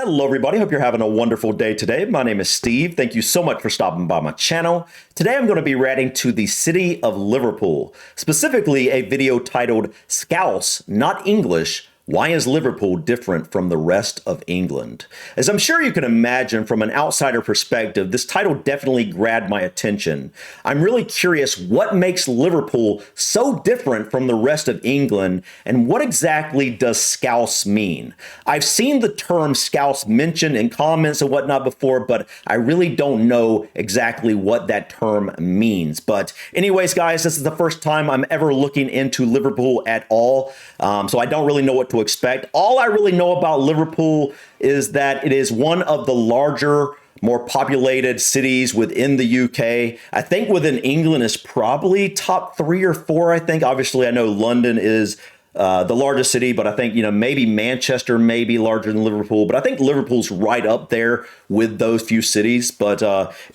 Hello everybody, hope you're having a wonderful day today. My name is Steve. Thank you so much for stopping by my channel. Today I'm going to be reacting to the city of Liverpool, specifically a video titled Scouse, Not English, Why is Liverpool Different from the Rest of England? As I'm sure you can imagine from an outsider perspective, this title definitely grabbed my attention. I'm really curious what makes Liverpool so different from the rest of England, and what exactly does Scouse mean? I've seen the term Scouse mentioned in comments and whatnot before, but I really don't know exactly what that term means. But anyways, guys, this is the first time I'm ever looking into Liverpool at all, so I don't really know what to expect. All I really know about Liverpool is that it is one of the larger, more populated cities within the UK. I think within England is probably top 3 or 4. I think obviously I know London is the largest city, but I think, maybe Manchester may be larger than Liverpool, but I think Liverpool's right up there with those few cities. But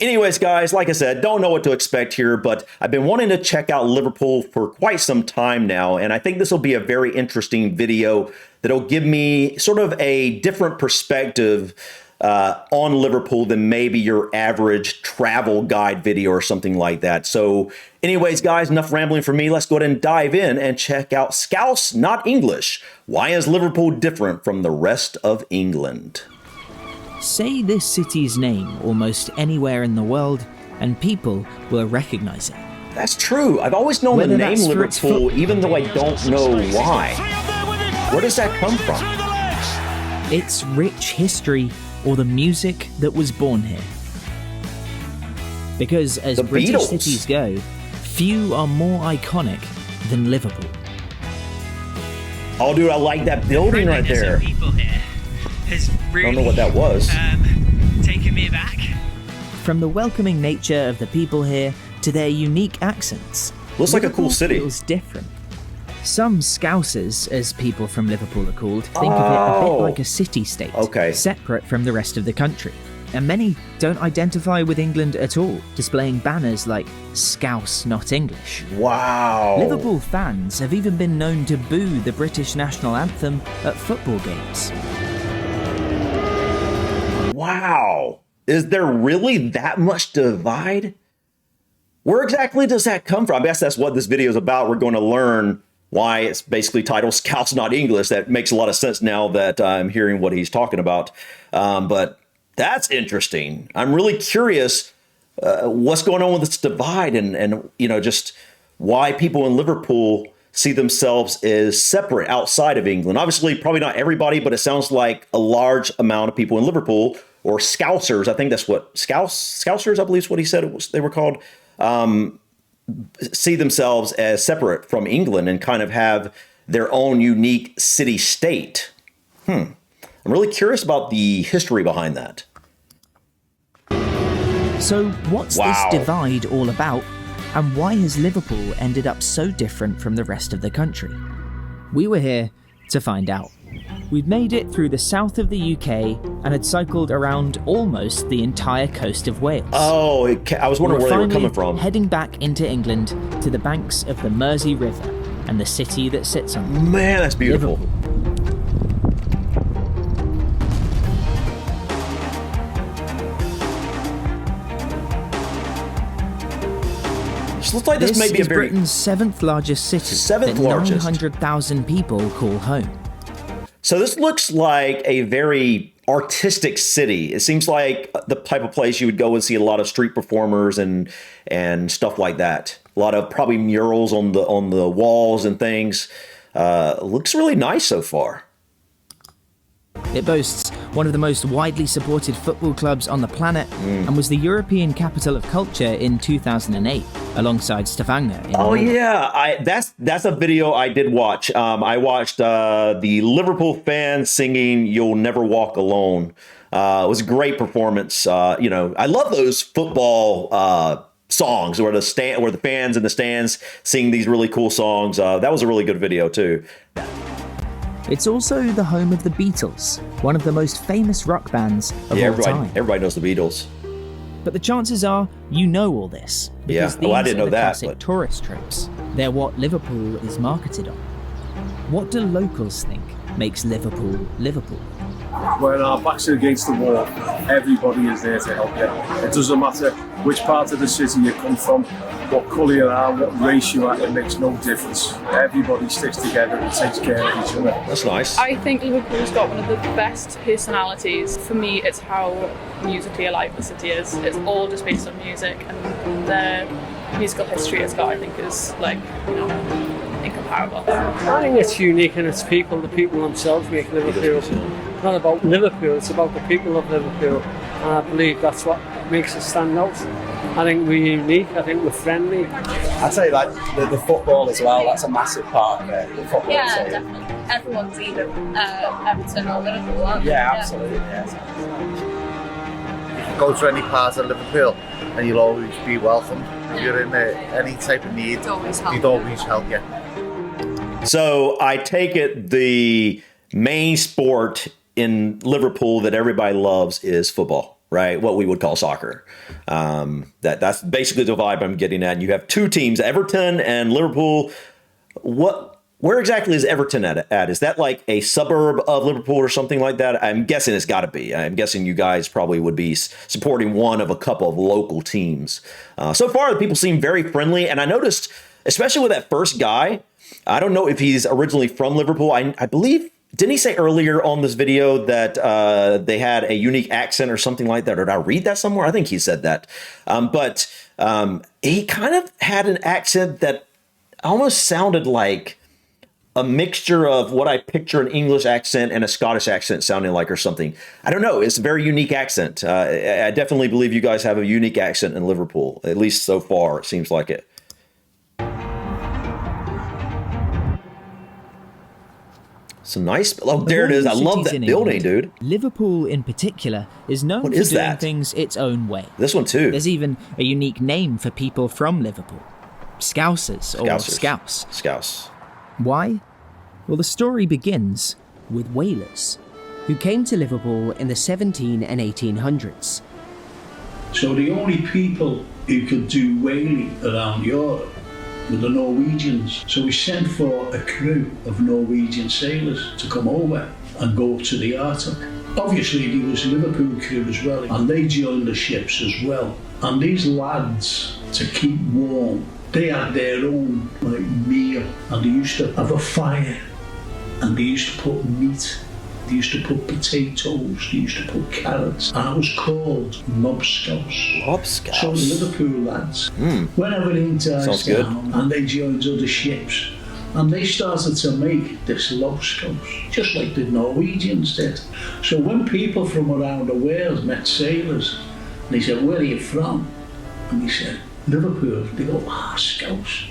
anyways, guys, like I said, don't know what to expect here, but I've been wanting to check out Liverpool for quite some time now, and I think this will be a very interesting video that'll give me sort of a different perspective on Liverpool than maybe your average travel guide video or something like that. So anyways, guys, enough rambling for me. Let's go ahead and dive in and check out Scouse, Not English. Why is Liverpool different from the rest of England? Say this city's name almost anywhere in the world and people will recognize it. That's true. I've always known the name Liverpool, even though I don't know why. Where does that come from? Its rich history or the music that was born here. Because as British cities go, few are more iconic than Liverpool. Oh, dude, I like that building right there. People here has really, I don't know what that was. Taken me back. From the welcoming nature of the people here to their unique accents. Looks like a cool city. Feels different. Some Scousers, as people from Liverpool are called, think of it a bit like a city-state, separate from the rest of the country. And many don't identify with England at all, displaying banners like Scouse, Not English. Wow. Liverpool fans have even been known to boo the British national anthem at football games. Wow. Is there really that much divide? Where exactly does that come from? I guess that's what this video is about. We're going to learn why it's basically titled Scouse, Not English. That makes a lot of sense now that I'm hearing what he's talking about. But that's interesting. I'm really curious what's going on with this divide and just why people in Liverpool see themselves as separate outside of England. Obviously, probably not everybody, but it sounds like a large amount of people in Liverpool, or Scousers, I think that's what, Scousers, I believe is what he said they were called, see themselves as separate from England and kind of have their own unique city-state. I'm really curious about the history behind that. So what's this divide all about, and why has Liverpool ended up so different from the rest of the country? We were here to find out. We'd made it through the south of the UK and had cycled around almost the entire coast of Wales. Oh, I was wondering where they were coming from. Heading back into England to the banks of the Mersey River and the city that sits on it. Man, that's beautiful. Liverpool. Looks like this may be a very Britain's 7th largest city. Seventh largest. 900,000 people call home. So this looks like a very artistic city. It seems like the type of place you would go and see a lot of street performers and stuff like that. A lot of probably murals on the walls and things. Looks really nice so far. It boasts one of the most widely supported football clubs on the planet and was the European Capital of Culture in 2008 alongside Stavanger. Oh yeah, that's a video I did watch. I watched the Liverpool fans singing "You'll Never Walk Alone." It was a great performance. I love those football songs where the fans in the stands sing these really cool songs. That was a really good video too. It's also the home of the Beatles, one of the most famous rock bands of all time. Everybody knows the Beatles. But the chances are you know all this. Because I didn't know that. Classic tourist tropes. They're what Liverpool is marketed on. What do locals think makes Liverpool Liverpool? when our backs are against the wall, everybody is there to help you. It doesn't matter which part of the city you come from, what colour you are, what race you are, it makes no difference. Everybody sticks together and takes care of each other. That's nice. I think Liverpool's got one of the best personalities. For me, it's how musically alive the city is. It's all just based on music, and the musical history it's got, I think, is incomparable. I think it's unique in its people. The people themselves make Liverpool. It's not about Liverpool, it's about the people of Liverpool. And I believe that's what makes us stand out. I think we're unique, I think we're friendly. I'd say like the football as well, that's a massive part of it. The football, yeah, definitely. Everyone's either Everton or Liverpool, aren't they? Yeah, absolutely. Yeah. Go to any part of Liverpool and you'll always be welcomed. If you're in any type of need, they'd always help you. So I take it the main sport in Liverpool that everybody loves is football, right? What we would call soccer. That's basically the vibe I'm getting at. You have two teams, Everton and Liverpool. Where exactly is Everton at? Is that like a suburb of Liverpool or something like that? I'm guessing it's got to be. I'm guessing you guys probably would be supporting one of a couple of local teams. So far, the people seem very friendly. And I noticed, especially with that first guy, I don't know if he's originally from Liverpool. I believe, didn't he say earlier on this video that they had a unique accent or something like that? Or did I read that somewhere? I think he said that. But he kind of had an accent that almost sounded like a mixture of what I picture an English accent and a Scottish accent sounding like or something. I don't know. It's a very unique accent. I definitely believe you guys have a unique accent in Liverpool, at least so far. It seems like it. It's a nice. Oh, there it is. I love that building, dude. Liverpool in particular is known for doing things its own way. This one too. There's even a unique name for people from Liverpool. Scousers. Or Scouse. Scouse. Why? Well, the story begins with whalers, who came to Liverpool in the 17 and 1800s. So the only people who could do whaling around Europe were the Norwegians. So we sent for a crew of Norwegian sailors to come over and go to the Arctic. Obviously there was a Liverpool crew as well, and they joined the ships as well. And these lads, to keep warm, they had their own meal, and they used to have a fire, and they used to put meat, they used to put potatoes, they used to put carrots, and it was called lobscouse. Lobscouse. So the Liverpool lads, when everything dies down, and they joined other ships, and they started to make this lobscouse, just like the Norwegians did. So when people from around the world met sailors, and they said, "Where are you from?" And they said, "Liverpool." They go, Scouse.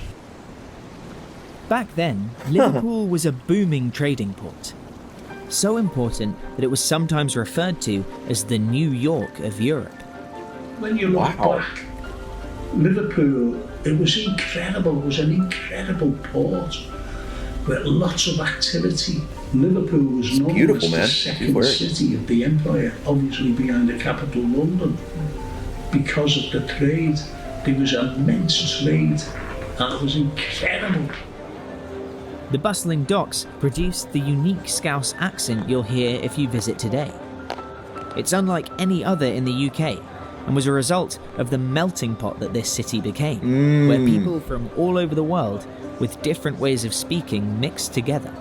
Back then, Liverpool was a booming trading port. So important that it was sometimes referred to as the New York of Europe. When you look back, Liverpool, it was incredible. It was an incredible port with lots of activity. Liverpool was known as the second city of the empire, obviously behind the capital, London, because of the trade. There was immense trade, and it was incredible. The bustling docks produced the unique Scouse accent you'll hear if you visit today. It's unlike any other in the UK, and was a result of the melting pot that this city became, where people from all over the world with different ways of speaking mixed together.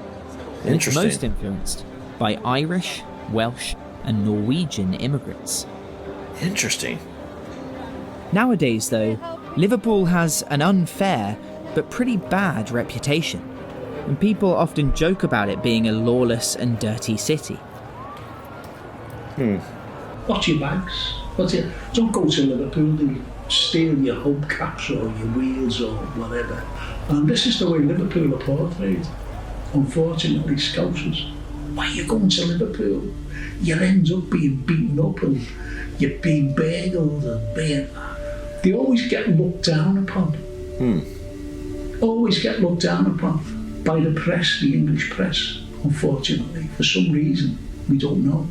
And it's most influenced by Irish, Welsh, and Norwegian immigrants. Interesting. Nowadays, though, Liverpool has an unfair but pretty bad reputation, and people often joke about it being a lawless and dirty city. Watch your bags. Don't go to Liverpool, they'll steal your hubcaps or your wheels or whatever. And this is the way Liverpool are portrayed. Unfortunately, Scousers. Why are you going to Liverpool? You end up being beaten up and you're being burgled and being... They always get looked down upon. Always get looked down upon by the press, the English press, unfortunately. For some reason, we don't know.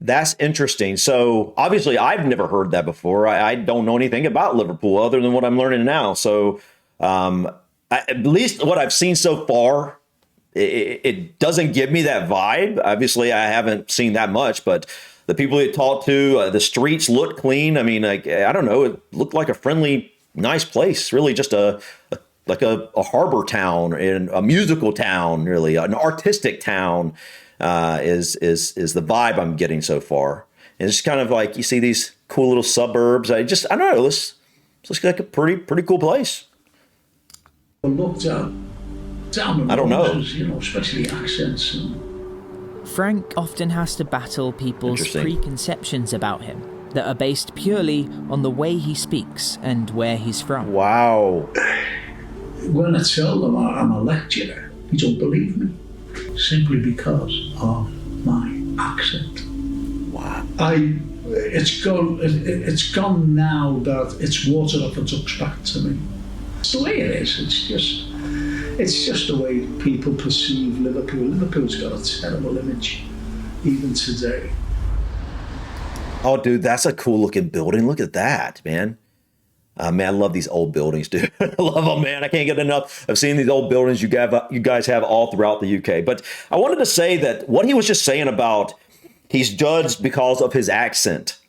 That's interesting. So obviously I've never heard that before. I don't know anything about Liverpool other than what I'm learning now. So at least what I've seen so far, it doesn't give me that vibe. Obviously, I haven't seen that much, but the people you talk to, the streets look clean. I mean, like, I don't know, it looked like a friendly, nice place. Really, just a harbor town and a musical town. Really, an artistic town is the vibe I'm getting so far. And it's kind of like you see these cool little suburbs. I don't know. This looks like a pretty cool place. I looked at down the I don't know. roses, you know, especially accents. Frank often has to battle people's preconceptions about him that are based purely on the way he speaks and where he's from. Wow. When I tell them I'm a lecturer, they don't believe me, simply because of my accent. Wow. It's gone now that it's water off a duck's back to me. It's the way it is. It's just the way people perceive Liverpool. Liverpool's got a terrible image, even today. Oh, dude, that's a cool looking building. Look at that, man. Man, I love these old buildings, dude. I love them, man. I can't get enough of seeing these old buildings you guys have all throughout the UK. But I wanted to say that what he was just saying about he's judged because of his accent.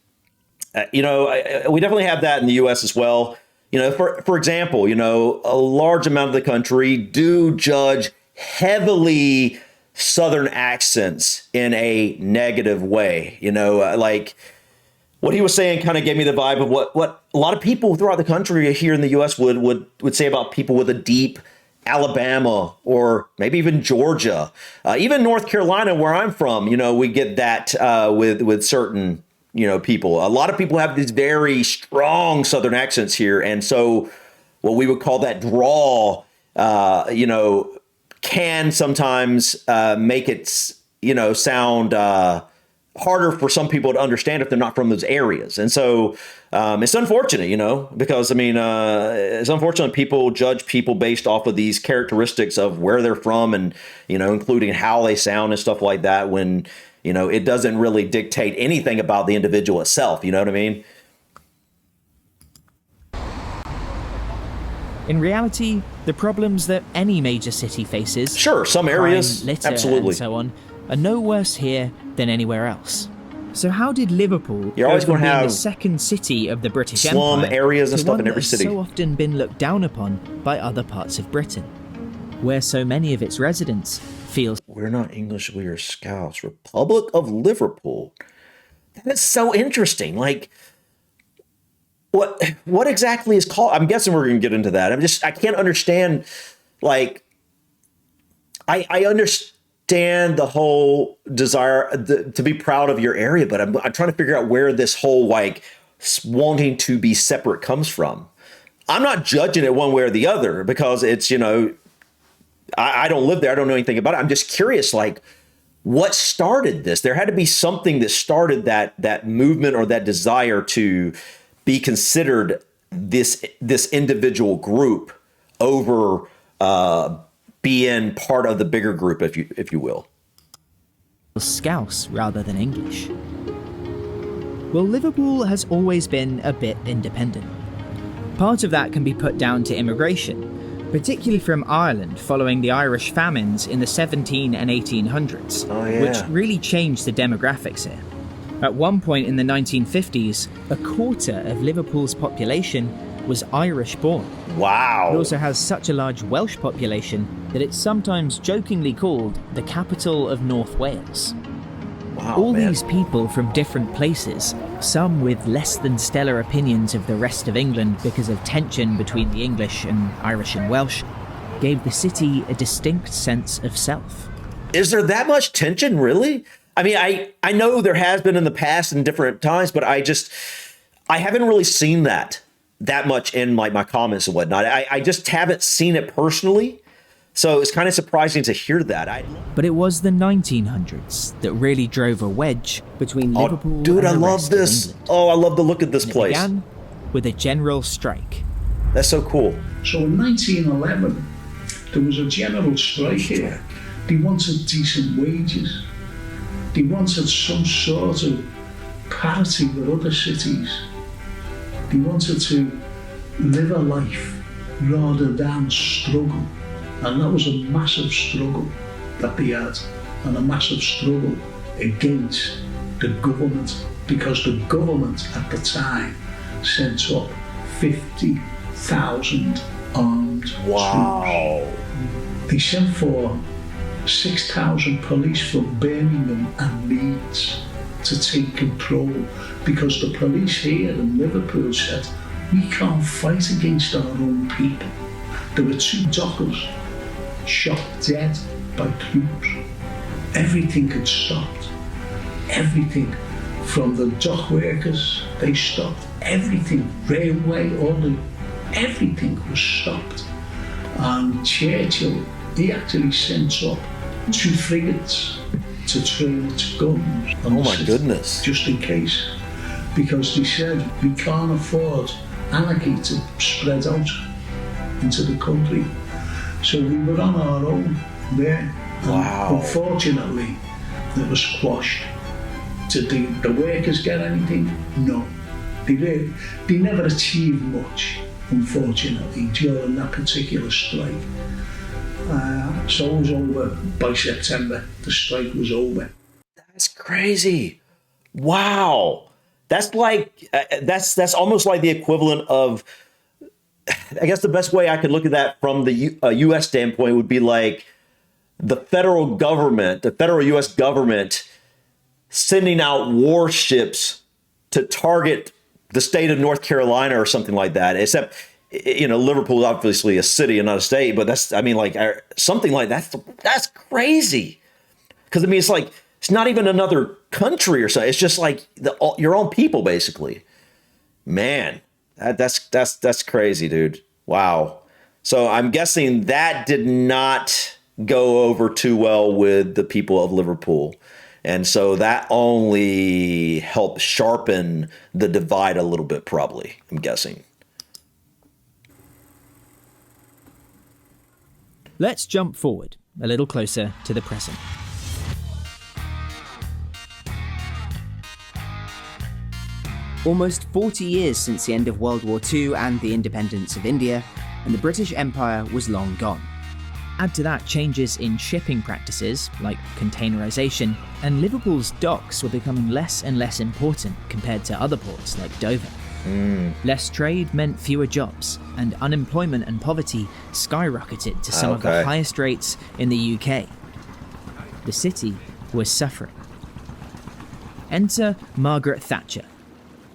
We definitely have that in the US as well. For example, a large amount of the country do judge heavily Southern accents in a negative way. Like what he was saying kind of gave me the vibe of what a lot of people throughout the country here in the U.S. would say about people with a deep Alabama or maybe even Georgia, even North Carolina, where I'm from. We get that with certain people. A lot of people have these very strong Southern accents here. And so what we would call that drawl, can sometimes make it, sound harder for some people to understand if they're not from those areas. And so it's unfortunate, because, it's unfortunate people judge people based off of these characteristics of where they're from and, including how they sound and stuff like that when, it doesn't really dictate anything about the individual itself. You know what I mean? In reality, the problems that any major city faces, sure, some areas, crime, litter, absolutely, and so on, are no worse here than anywhere else. So how did Liverpool You're always go from going to being have the second city of the British slum Empire areas and to stuff one in every that has city? so often been looked down upon by other parts of Britain, where so many of its residents feel we're not English, we are Scouse. Republic of Liverpool. That is so interesting. Like, what exactly is called? I'm guessing we're going to get into that. I can't understand. Like, I understand the whole desire to be proud of your area, but I'm trying to figure out where this whole like wanting to be separate comes from. I'm not judging it one way or the other because it's, I don't live there. I don't know anything about it. I'm just curious, like, what started this? There had to be something that started that movement or that desire to be considered this individual group over being part of the bigger group, if you will. Scouse rather than English. Well, Liverpool has always been a bit independent. Part of that can be put down to immigration, particularly from Ireland following the Irish famines in the 17 and 1800s, which really changed the demographics here. At one point in the 1950s, a quarter of Liverpool's population was Irish-born. Wow. It also has such a large Welsh population that it's sometimes jokingly called the capital of North Wales. Wow, All man. these people from different places, some with less than stellar opinions of the rest of England because of tension between the English and Irish and Welsh, gave the city a distinct sense of self. Is there that much tension, really? I mean, I know there has been in the past in different times, but I haven't really seen that much in like my comments and whatnot. I just haven't seen it personally. So it's kind of surprising to hear that. But it was the 1900s that really drove a wedge between Liverpool and the I love rest this. of England. Oh, I love the look of this And place. It began with a general strike. That's so cool. So in 1911, there was a general strike here. They wanted decent wages. They wanted some sort of parity with other cities. They wanted to live a life rather than struggle. And that was a massive struggle. that they had and a massive struggle against the government, because the government at the time sent up 50,000 armed troops. They sent for 6,000 police from Birmingham and Leeds to take control, because the police here in Liverpool said, we can't fight against our own people. There were 2 dockers shot dead by troops. Everything had stopped. Everything. From the dock workers, they stopped. Everything, railway, everything was stopped. And Churchill, he actually sent up 2 frigates to train its guns. Oh my goodness. Just in case. Because they said, we can't afford anarchy to spread out into the country. So we were on our own there. And unfortunately, it was squashed. Did the workers get anything? No. They never achieved much, unfortunately, during that particular strike. So it was over by September. The strike was over. That's crazy. Wow. That's like, that's almost like the equivalent of, I guess the best way I could look at that from the U.S. standpoint would be like the federal U.S. government sending out warships to target the state of North Carolina or something like that. Except, Liverpool is obviously a city and not a state, but something like that. That's crazy. Because it's like, it's not even another country or something. It's just like your own people, basically. Man, that's crazy, dude. Wow. So I'm guessing that did not go over too well with the people of Liverpool. And so that only helped sharpen the divide a little bit, probably, I'm guessing. Let's jump forward a little closer to the present. Almost 40 years since the end of World War II and the independence of India, and the British Empire was long gone. Add to that changes in shipping practices, like containerization, and Liverpool's docks were becoming less and less important compared to other ports like Dover. Less trade meant fewer jobs, and unemployment and poverty skyrocketed to some of the highest rates in the UK. The city was suffering. Enter Margaret Thatcher,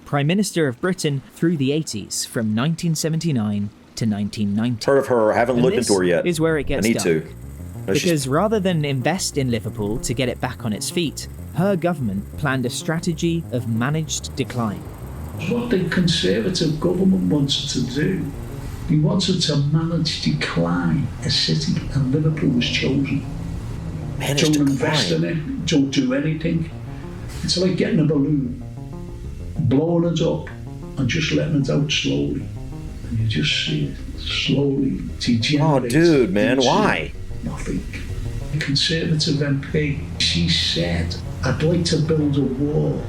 Prime Minister of Britain through the 80s from 1979 to 1990. Heard of her, I haven't looked into her yet. Is where it gets I need done. to. No, because rather than invest in Liverpool to get it back on its feet, her government planned a strategy of managed decline. What the Conservative government wanted to do, they wanted to manage decline a city, and Liverpool was chosen. Don't invest in it, don't do anything. It's like getting a balloon, blowing it up and just letting it out slowly. And you just see it slowly degenerate. Oh, dude, man, why? Nothing. The Conservative MP, she said, I'd like to build a wall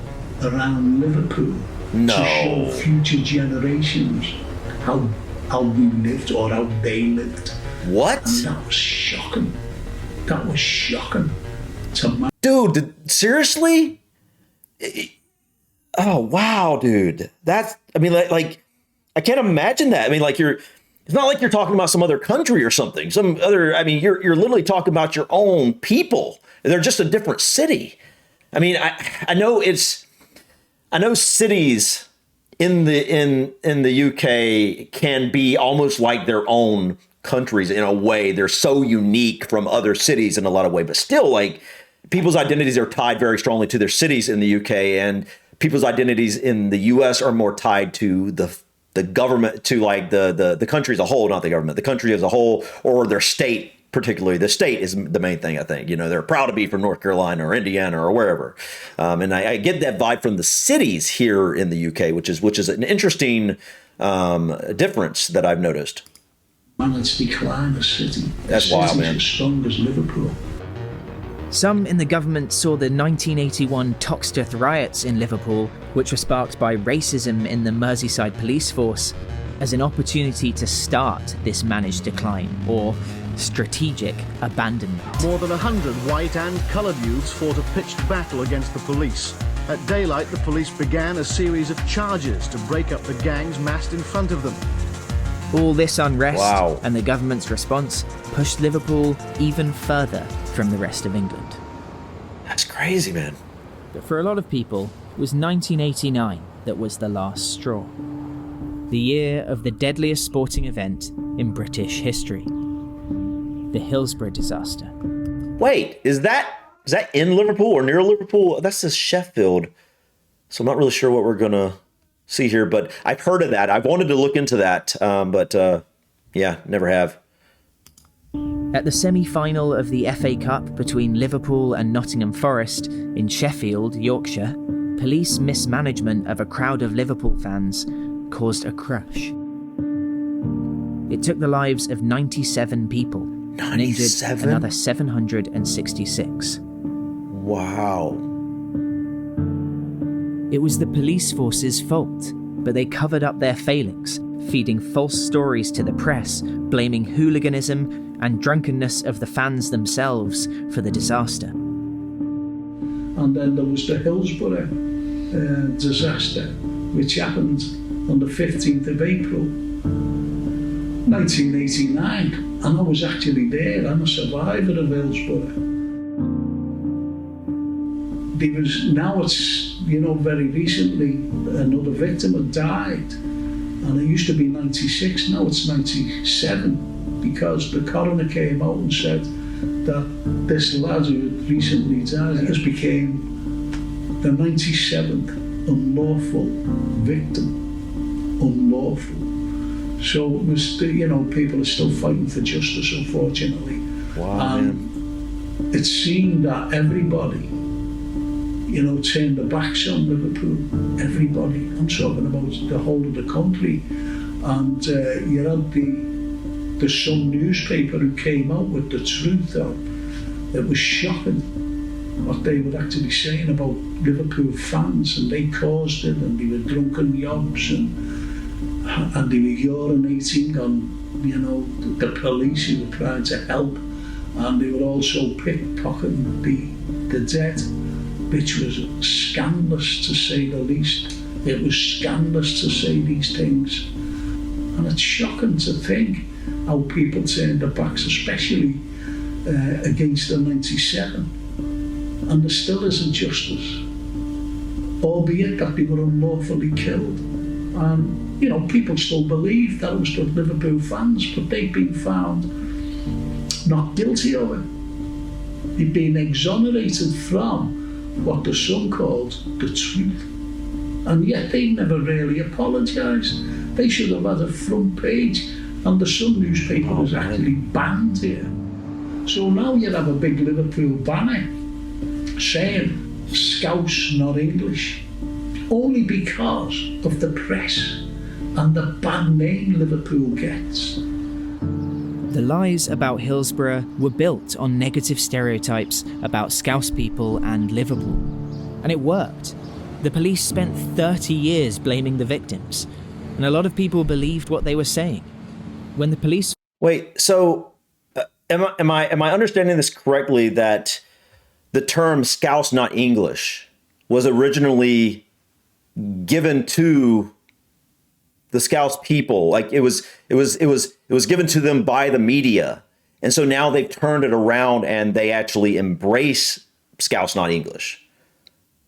around Liverpool to show future generations how we lived or how they lived. What? And that was shocking. That was shocking. Dude, seriously? Oh, wow, dude. That's, like, I can't imagine that. It's not like you're talking about some other country or something. You're literally talking about your own people. They're just a different city. I know cities in the UK can be almost like their own countries in a way. They're so unique from other cities in a lot of ways, but still, like, people's identities are tied very strongly to their cities in the UK, and people's identities in the US are more tied to the government, to like the country as a whole, not the government, the country as a whole, or their state. Particularly, the state is the main thing, I think. They're proud to be from North Carolina or Indiana or wherever. And I get that vibe from the cities here in the UK, which is an interesting difference that I've noticed. Managed to decline a city. That's wild, man. As strong as Liverpool. Some in the government saw the 1981 Toxteth riots in Liverpool, which were sparked by racism in the Merseyside police force, as an opportunity to start this managed decline, or strategic abandonment. More than 100 white and coloured youths fought a pitched battle against the police. At daylight, the police began a series of charges to break up the gangs massed in front of them. All this unrest and the government's response pushed Liverpool even further from the rest of England. That's crazy, man. But for a lot of people, it was 1989 that was the last straw. The year of the deadliest sporting event in British history. The Hillsborough disaster. Wait, is that in Liverpool or near Liverpool? That's just Sheffield. So I'm not really sure what we're going to see here, but I've heard of that. I've wanted to look into that, but yeah, never have. At the semi-final of the FA Cup between Liverpool and Nottingham Forest in Sheffield, Yorkshire, police mismanagement of a crowd of Liverpool fans caused a crush. It took the lives of 97 people and injured another 766. Wow. It was the police force's fault, but they covered up their failings, feeding false stories to the press, blaming hooliganism and drunkenness of the fans themselves for the disaster. And then there was the Hillsborough disaster, which happened on the 15th of April, 1989. And I was actually there. I'm a survivor of Hillsborough. Very recently, another victim had died. And it used to be 96, now it's 97, because the coroner came out and said that this lad who had recently died has became the 97th unlawful victim. Unlawful. So it was, people are still fighting for justice, unfortunately. Wow, and man. It seemed that everybody, turned their backs on Liverpool. Everybody. I'm talking about the whole of the country. And you had the Sun newspaper who came out with the truth out. It was shocking what they were actually saying about Liverpool fans, and they caused it, and they were drunken yobs, and they were urinating on, the police who were trying to help, and they were also pickpocketing the dead, which was scandalous to say the least. It was scandalous to say these things. And it's shocking to think how people turned their backs, especially against the 97. And there still isn't justice, albeit that they were unlawfully killed. And, people still believe that it was the Liverpool fans, but they've been found not guilty of it. They've been exonerated from what the Sun called the truth. And yet they never really apologised. They should have had a front page, and the Sun newspaper was actually banned here. So now you have a big Liverpool banner saying Scouse, not English, only because of the press and the bad name Liverpool gets. The lies about Hillsborough were built on negative stereotypes about Scouse people and Liverpool. And it worked. The police spent 30 years blaming the victims, and a lot of people believed what they were saying. When the police... Wait, so am I understanding this correctly, that the term Scouse, not English, was originally given to the Scouse people? Like it was given to them by the media, and so now they've turned it around and they actually embrace Scouse, not English.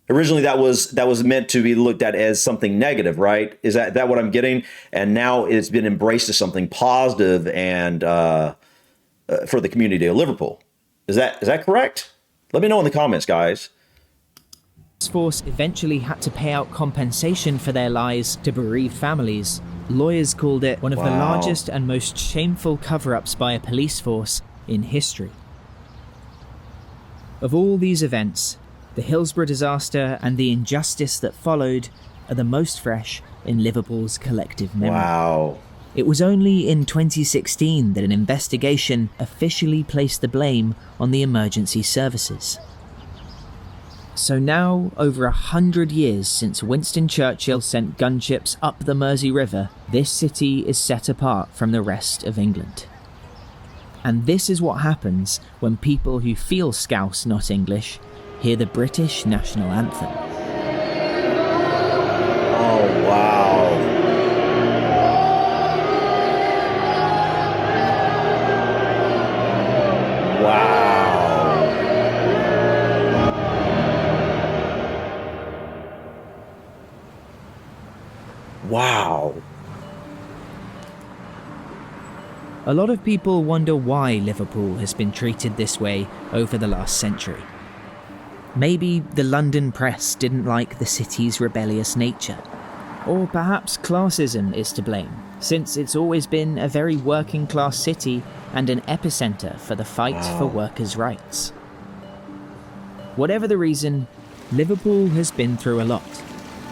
Originally, that was meant to be looked at as something negative, right? Is that what I'm getting? And now it's been embraced as something positive and for the community of Liverpool. Is that correct? Let me know in the comments, guys. Force eventually had to pay out compensation for their lies to bereaved families. Lawyers called it one of the largest and most shameful cover-ups by a police force in history. Of all these events, the Hillsborough disaster and the injustice that followed are the most fresh in Liverpool's collective memory. Wow. It was only in 2016 that an investigation officially placed the blame on the emergency services. So now, over 100 years since Winston Churchill sent gunships up the Mersey River, this city is set apart from the rest of England. And this is what happens when people who feel Scouse, not English, hear the British national anthem. Oh, wow. Wow. Wow. A lot of people wonder why Liverpool has been treated this way over the last century. Maybe the London press didn't like the city's rebellious nature. Or perhaps classism is to blame, since it's always been a very working class city and an epicentre for the fight for workers' rights. Whatever the reason, Liverpool has been through a lot.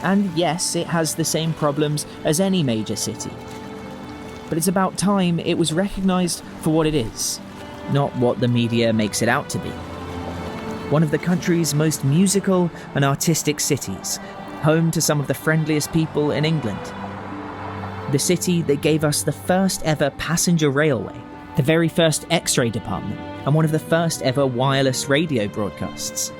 And yes, it has the same problems as any major city. But it's about time it was recognised for what it is, not what the media makes it out to be. One of the country's most musical and artistic cities, home to some of the friendliest people in England. The city that gave us the first ever passenger railway, the very first X-ray department, and one of the first ever wireless radio broadcasts.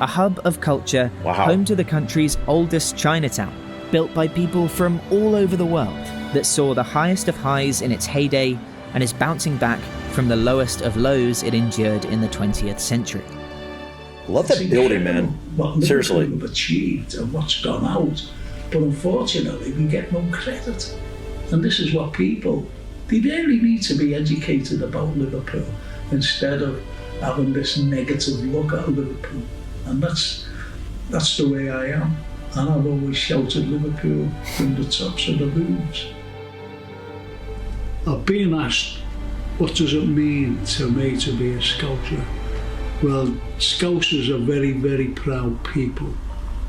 A hub of culture, home to the country's oldest Chinatown, built by people from all over the world, that saw the highest of highs in its heyday and is bouncing back from the lowest of lows it endured in the 20th century. Love that building, man. What Seriously. Liverpool have achieved and what's gone out, but unfortunately we get no credit. And this is what people, they really need to be educated about Liverpool instead of having this negative look at Liverpool. And that's the way I am. And I've always shouted Liverpool from the tops of the roofs. I've been asked, what does it mean to me to be a Scouser? Well, Scousers are very, very proud people.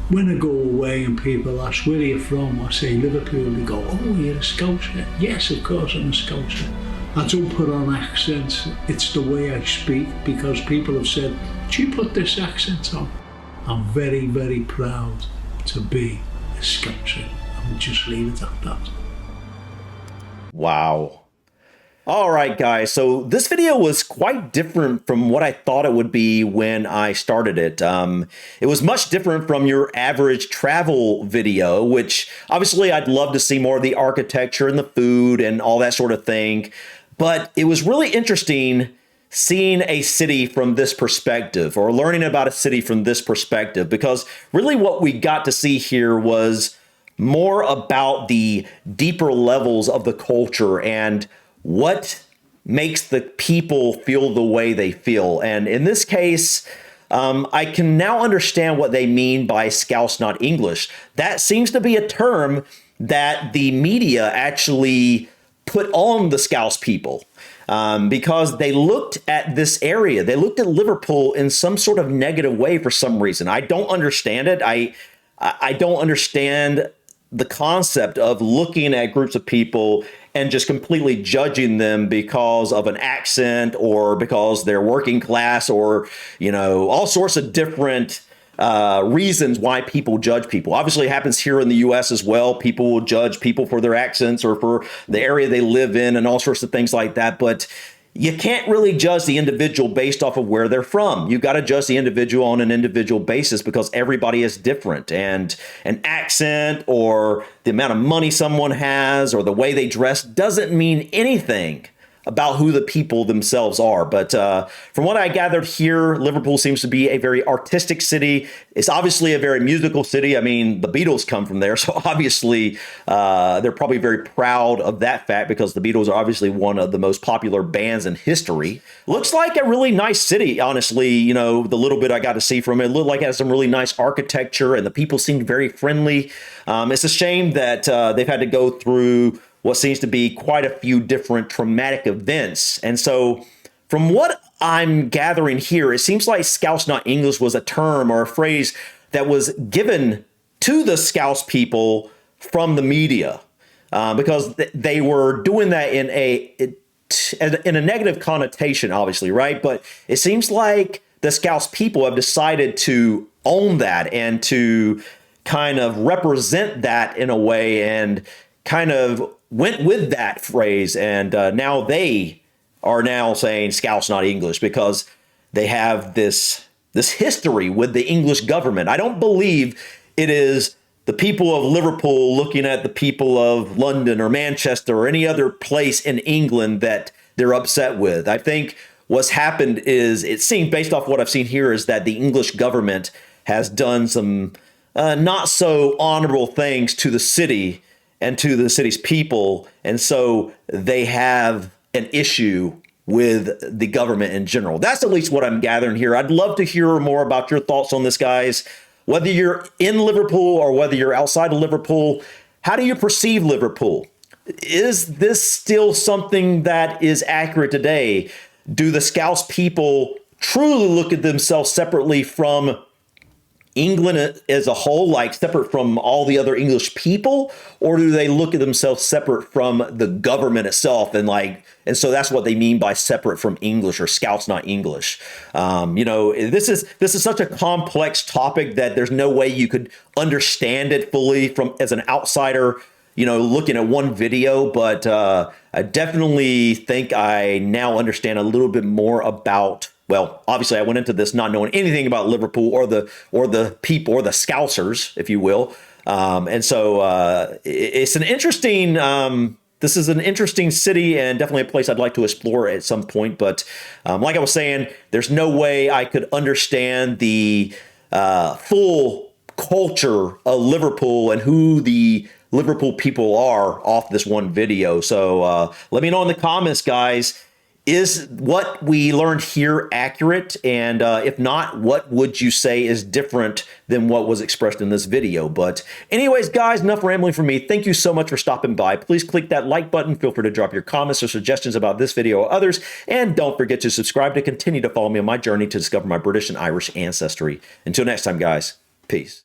When I go away and people ask, where are you from? I say Liverpool, they go, oh, you're a Scouser? Yes, of course I'm a Scouser. I don't put on accents, it's the way I speak, because people have said, do you put this accent on? I'm very, very proud to be a Scouser. I will just leave it at that. Wow. All right, guys. So this video was quite different from what I thought it would be when I started it. It was much different from your average travel video, which obviously I'd love to see more of the architecture and the food and all that sort of thing. But it was really interesting seeing a city from this perspective, or learning about a city from this perspective, because really what we got to see here was more about the deeper levels of the culture and what makes the people feel the way they feel. And in this case, I can now understand what they mean by Scouse, not English. That seems to be a term that the media actually put on the Scouse people, because they looked at this area. They looked at Liverpool in some sort of negative way for some reason. I don't understand it. I don't understand the concept of looking at groups of people and just completely judging them because of an accent or because they're working class, or, you know, all sorts of different reasons why people judge people. Obviously, it happens here in the US as well. People will judge people for their accents or for the area they live in and all sorts of things like that. But you can't really judge the individual based off of where they're from. You've got to judge the individual on an individual basis, because everybody is different. And an accent or the amount of money someone has or the way they dress doesn't mean anything about who the people themselves are. But from what I gathered here, Liverpool seems to be a very artistic city. It's obviously a very musical city. I mean, the Beatles come from there, so obviously they're probably very proud of that fact, because the Beatles are obviously one of the most popular bands in history. Looks like a really nice city, honestly. You know, the little bit I got to see from it, looked like it has some really nice architecture, and the people seemed very friendly. It's a shame that they've had to go through what seems to be quite a few different traumatic events. And so from what I'm gathering here, it seems like Scouse Not English was a term or a phrase that was given to the Scouse people from the media, because they were doing that in a negative connotation, obviously, right? But it seems like the Scouse people have decided to own that and to kind of represent that in a way, and kind of went with that phrase, and now they are now saying Scouse not English because they have this history with the English government. I don't believe it is the people of Liverpool looking at the people of London or Manchester or any other place in England that they're upset with. I think what's happened is, it seems, based off what I've seen here, is that the English government has done some not so honorable things to the city and to the city's people. And so they have an issue with the government in general. That's at least what I'm gathering here. I'd love to hear more about your thoughts on this, guys. Whether you're in Liverpool or whether you're outside of Liverpool, how do you perceive Liverpool? Is this still something that is accurate today? Do the Scouse people truly look at themselves separately from England as a whole, like separate from all the other English people, or do they look at themselves separate from the government itself, and so that's what they mean by separate from English or Scouse not English? This is such a complex topic that there's no way you could understand it fully from as an outsider, looking at one video. But I definitely think I now understand a little bit more about. Well, obviously, I went into this not knowing anything about Liverpool or the people or the Scousers, if you will, and so it's an interesting. This is an interesting city and definitely a place I'd like to explore at some point. But like I was saying, there's no way I could understand the full culture of Liverpool and who the Liverpool people are off this one video. So let me know in the comments, guys. Is what we learned here accurate? And if not, what would you say is different than what was expressed in this video? But anyways, guys, enough rambling from me. Thank you so much for stopping by. Please click that like button. Feel free to drop your comments or suggestions about this video or others. And don't forget to subscribe to continue to follow me on my journey to discover my British and Irish ancestry. Until next time, guys, peace.